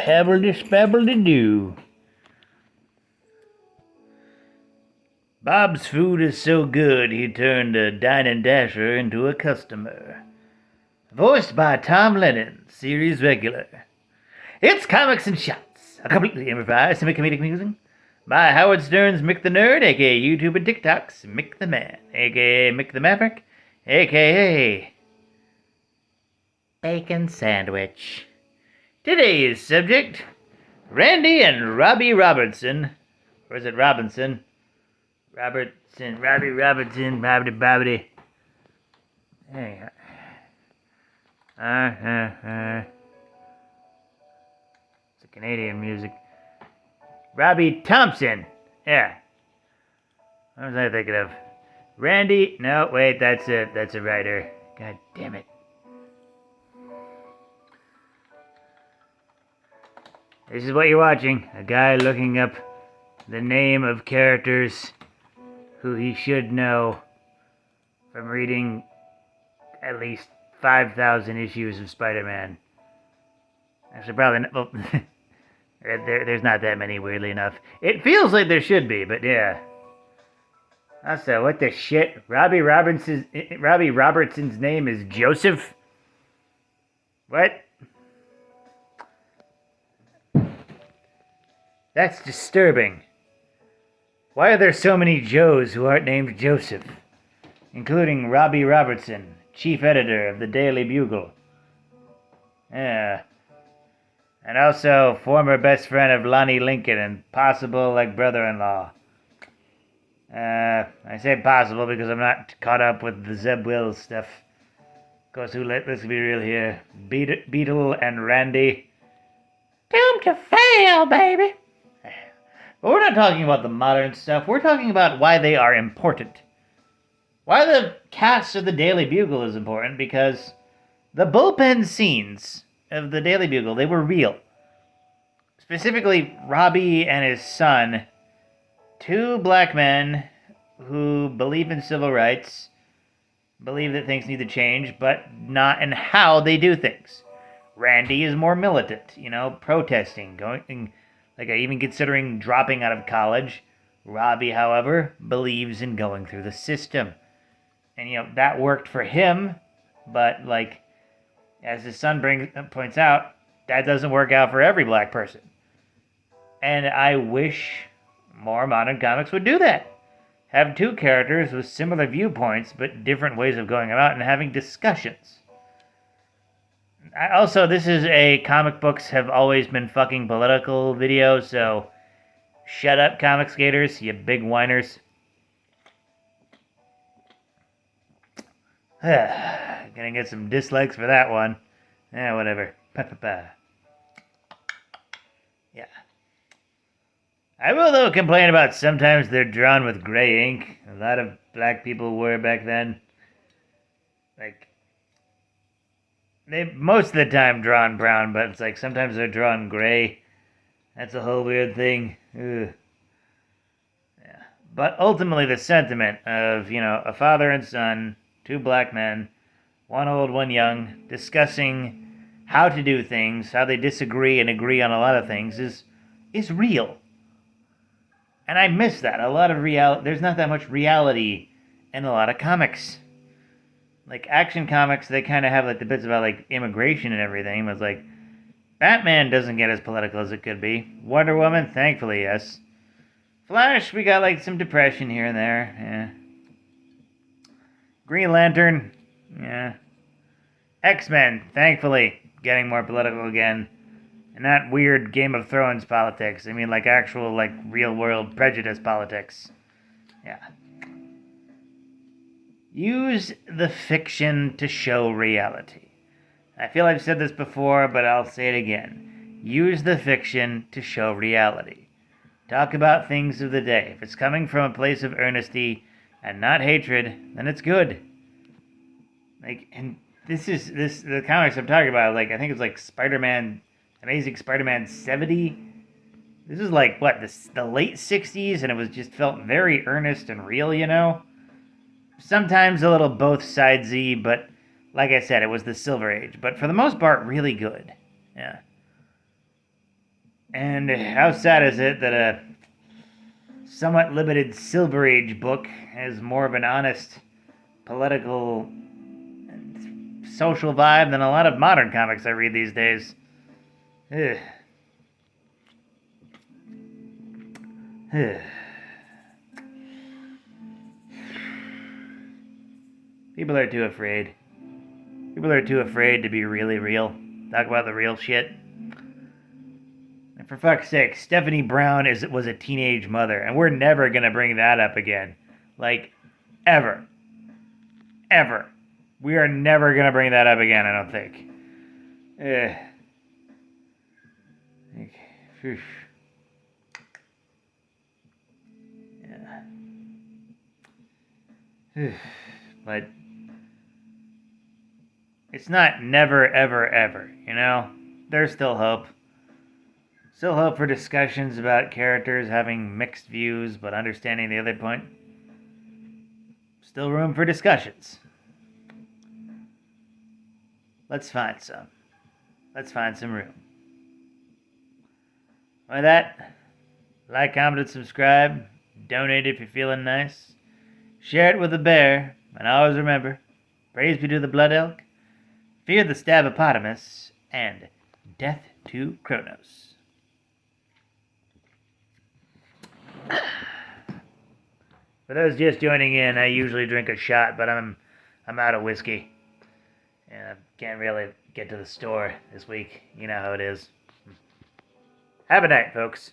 Habbledy-spabbledy-doo. Bob's food is so good he turned a Dine & Dasher into a customer. Voiced by Tom Lennon, series regular. It's Comics and Shots, a completely improvised semi-comedic musing by Howard Stern's Mick the Nerd, a.k.a. YouTube and TikTok's Mick the Man, a.k.a. Mick the Maverick, a.k.a. Bacon Sandwich. Today's subject, Randy and Robbie Robertson. Or is it Robinson? Robbie Robertson, Bobbity. Hey. It's a Canadian music. Robbie Thompson. Yeah. What was I thinking of? Randy. No, wait, that's a writer. God damn it. This is what you're watching. A guy looking up the name of characters who he should know from reading at least 5,000 issues of Spider-Man. Actually, probably not. Well, there's not that many, weirdly enough. It feels like there should be, but yeah. Also, what the shit? Robbie Robertson's name is Joseph? What? That's disturbing. Why are there so many Joes who aren't named Joseph? Including Robbie Robertson, chief editor of the Daily Bugle. Yeah. And also former best friend of Lonnie Lincoln and possible, brother-in-law. I say possible because I'm not caught up with the Zeb Wells stuff. Of course, let's be real here. Beetle and Randy. Doomed to fail, baby. But we're not talking about the modern stuff. We're talking about why they are important. Why the cast of the Daily Bugle is important, because the bullpen scenes of the Daily Bugle, they were real. Specifically, Robbie and his son, two black men who believe in civil rights, believe that things need to change, but not in how they do things. Randy is more militant, protesting, even considering dropping out of college. Robbie, however, believes in going through the system. And, that worked for him, but, as his son points out, that doesn't work out for every black person. And I wish more modern comics would do that. Have two characters with similar viewpoints, but different ways of going about and having discussions. Also, this is a comic books have always been fucking political video, so shut up, comic skaters, you big whiners. Gonna get some dislikes for that one. Whatever. Yeah. I will, though, complain about sometimes they're drawn with gray ink. A lot of black people were back then. They most of the time drawn brown, but it's sometimes they're drawn gray. That's a whole weird thing. Ugh. Yeah. But ultimately the sentiment of, a father and son, two black men, one old, one young, discussing how to do things, how they disagree and agree on a lot of things is real. And I miss that. A lot of reality. There's not that much reality in a lot of comics. Action comics, they kind of have the bits about immigration and everything. It's Batman doesn't get as political as it could be. Wonder Woman, thankfully, yes. Flash, we got some depression here and there. Yeah. Green Lantern, yeah. X-Men, thankfully, getting more political again. And not weird Game of Thrones politics. I mean, actual, real-world prejudice politics. Yeah. Use the fiction to show reality. I feel I've said this before, but I'll say it again. Use the fiction to show reality. Talk about things of the day. If it's coming from a place of earnesty and not hatred, then it's good. And the comics I'm talking about, I think it's Spider-Man, Amazing Spider-Man 70. This is the late 60s, and it was just felt very earnest and real, Sometimes a little both sidesy, but like I said, it was the Silver Age, but for the most part, really good. Yeah. And how sad is it that a somewhat limited Silver Age book has more of an honest political and social vibe than a lot of modern comics I read these days. Ugh. Ugh. People are too afraid. People are too afraid to be really real. Talk about the real shit. And for fuck's sake, Stephanie Brown was a teenage mother, and we're never gonna bring that up again. Like, ever. Ever. We are never gonna bring that up again, I don't think. Yeah. But it's not never, ever, ever, you know? There's still hope. Still hope for discussions about characters having mixed views but understanding the other point. Still room for discussions. Let's find some. Let's find some room. With that, like, comment, and subscribe. Donate if you're feeling nice. Share it with a bear. And always remember, praise be to the blood elk, fear the stabopotamus, and death to Kronos. For those just joining in, I usually drink a shot, but I'm out of whiskey. And I can't really get to the store this week. You know how it is. Have a night, folks.